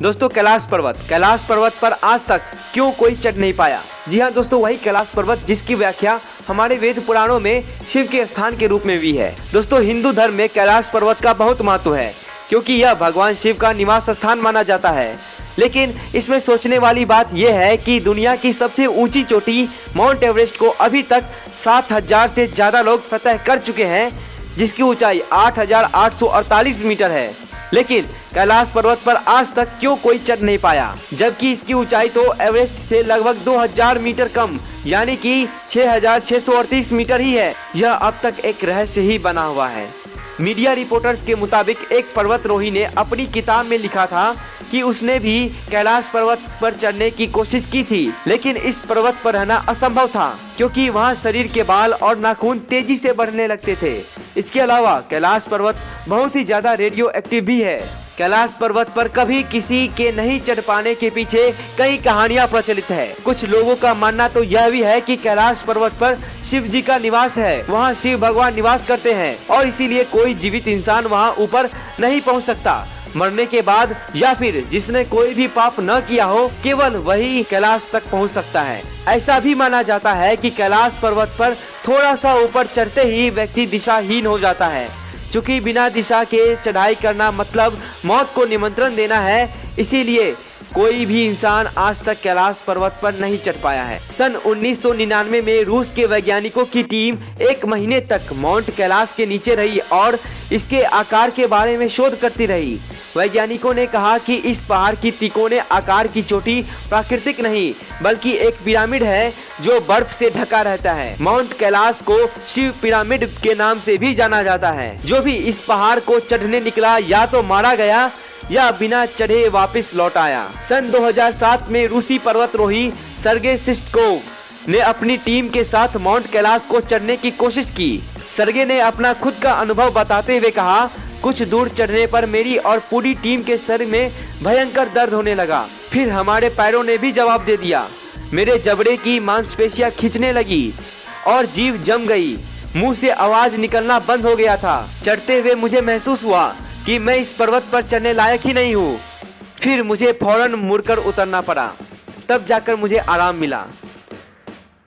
दोस्तों कैलाश पर्वत पर आज तक क्यों कोई चढ़ नहीं पाया। जी हाँ दोस्तों, वही कैलाश पर्वत जिसकी व्याख्या हमारे वेद पुराणों में शिव के स्थान के रूप में हुई है। दोस्तों हिंदू धर्म में कैलाश पर्वत का बहुत महत्व है क्योंकि यह भगवान शिव का निवास स्थान माना जाता है। लेकिन इसमें सोचने वाली बात यह है कि दुनिया की सबसे ऊंची चोटी माउंट एवरेस्ट को अभी तक 7,000 से ज्यादा लोग फतह कर चुके हैं, जिसकी ऊंचाई 8,848 मीटर है। लेकिन कैलाश पर्वत पर आज तक क्यों कोई चढ़ नहीं पाया, जबकि इसकी ऊंचाई तो एवरेस्ट से लगभग 2,000 मीटर कम यानी कि 6,638 मीटर ही है। यह अब तक एक रहस्य ही बना हुआ है। मीडिया रिपोर्टर्स के मुताबिक एक पर्वतारोही ने अपनी किताब में लिखा था कि उसने भी कैलाश पर्वत पर चढ़ने की कोशिश की थी, लेकिन इस पर्वत पर रहना असंभव था क्योंकि वहाँ शरीर के बाल और नाखून तेजी से बढ़ने लगते थे। इसके अलावा कैलाश पर्वत बहुत ही ज्यादा रेडियो एक्टिव भी है। कैलाश पर्वत पर कभी किसी के नहीं चढ़ पाने के पीछे कई कहानियां प्रचलित है। कुछ लोगों का मानना तो यह भी है कि कैलाश पर्वत पर शिव जी का निवास है, वहां शिव भगवान निवास करते हैं और इसीलिए कोई जीवित इंसान वहां ऊपर नहीं पहुंच सकता। मरने के बाद या फिर जिसने कोई भी पाप न किया हो, केवल वही कैलाश तक पहुंच सकता है। ऐसा भी माना जाता है कि कैलाश पर्वत पर थोड़ा सा ऊपर चढ़ते ही व्यक्ति दिशाहीन हो जाता है। चूँकि बिना दिशा के चढ़ाई करना मतलब मौत को निमंत्रण देना है, इसीलिए कोई भी इंसान आज तक कैलाश पर्वत पर नहीं चढ़ पाया है। सन 1999 में रूस के वैज्ञानिकों की टीम 1 महीने तक माउंट कैलाश के नीचे रही और इसके आकार के बारे में शोध करती रही। वैज्ञानिकों ने कहा कि इस पहाड़ की तिकोने आकार की चोटी प्राकृतिक नहीं बल्कि एक पिरामिड है जो बर्फ से ढका रहता है। माउंट कैलाश को शिव पिरामिड के नाम से भी जाना जाता है। जो भी इस पहाड़ को चढ़ने निकला या तो मारा गया या बिना चढ़े वापस लौट आया। सन 2007 में रूसी पर्वतारोही सर्गे सिस्टकोव ने अपनी टीम के साथ माउंट कैलाश को चढ़ने की कोशिश की। सर्गे ने अपना खुद का अनुभव बताते हुए कहा, कुछ दूर चढ़ने पर मेरी और पूरी टीम के सर में भयंकर दर्द होने लगा। फिर हमारे पैरों ने भी जवाब दे दिया। मेरे जबड़े की मांसपेशियां खींचने लगी और जीभ जम गई। मुंह से आवाज निकलना बंद हो गया था। चढ़ते हुए मुझे महसूस हुआ कि मैं इस पर्वत पर चढ़ने लायक ही नहीं हूँ। फिर मुझे फौरन मुड़कर उतरना पड़ा, तब जाकर मुझे आराम मिला।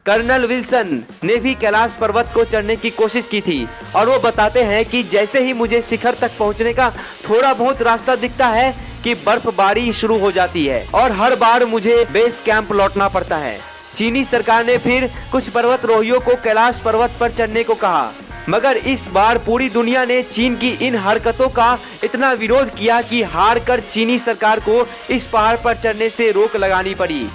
कर्नल विल्सन ने भी कैलाश पर्वत को चढ़ने की कोशिश की थी और वो बताते हैं कि जैसे ही मुझे शिखर तक पहुंचने का थोड़ा बहुत रास्ता दिखता है कि बर्फबारी शुरू हो जाती है और हर बार मुझे बेस कैंप लौटना पड़ता है। चीनी सरकार ने फिर कुछ पर्वतारोहियों को कैलाश पर्वत पर चढ़ने को कहा, मगर इस बार पूरी दुनिया ने चीन की इन हरकतों का इतना विरोध किया कि हार कर चीनी सरकार को इस पहाड़ पर चढ़ने से रोक लगानी पड़ी।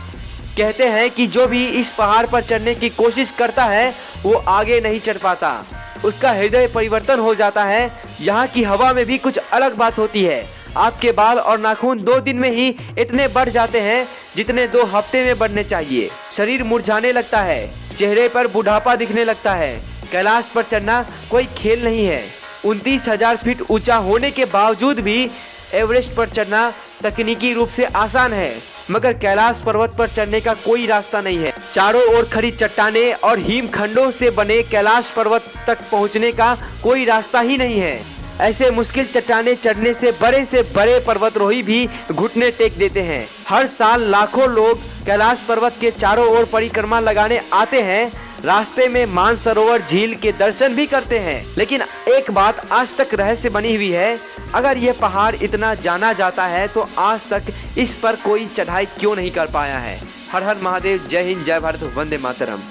कहते हैं कि जो भी इस पहाड़ पर चढ़ने की कोशिश करता है वो आगे नहीं चढ़ पाता, उसका हृदय परिवर्तन हो जाता है। यहाँ की हवा में भी कुछ अलग बात होती है। आपके बाल और नाखून 2 दिन में ही इतने बढ़ जाते हैं जितने 2 हफ्ते में बढ़ने चाहिए। शरीर मुरझाने लगता है, चेहरे पर बुढ़ापा दिखने लगता है। कैलाश पर चढ़ना कोई खेल नहीं है। 29,000 फीट ऊंचा होने के बावजूद भी एवरेस्ट पर चढ़ना तकनीकी रूप से आसान है, मगर कैलाश पर्वत पर चढ़ने का कोई रास्ता नहीं है। चारों ओर खड़ी चट्टानें और हिमखंडों से बने कैलाश पर्वत तक पहुंचने का कोई रास्ता ही नहीं है। ऐसे मुश्किल चट्टानें चढ़ने से बड़े पर्वतारोही भी घुटने टेक देते हैं। हर साल लाखों लोग कैलाश पर्वत के चारों ओर परिक्रमा लगाने आते हैं, रास्ते में मानसरोवर झील के दर्शन भी करते हैं। लेकिन एक बात आज तक रहस्य बनी हुई है, अगर ये पहाड़ इतना जाना जाता है तो आज तक इस पर कोई चढ़ाई क्यों नहीं कर पाया है। हर हर महादेव, जय हिंद, जय भारत, वंदे मातरम।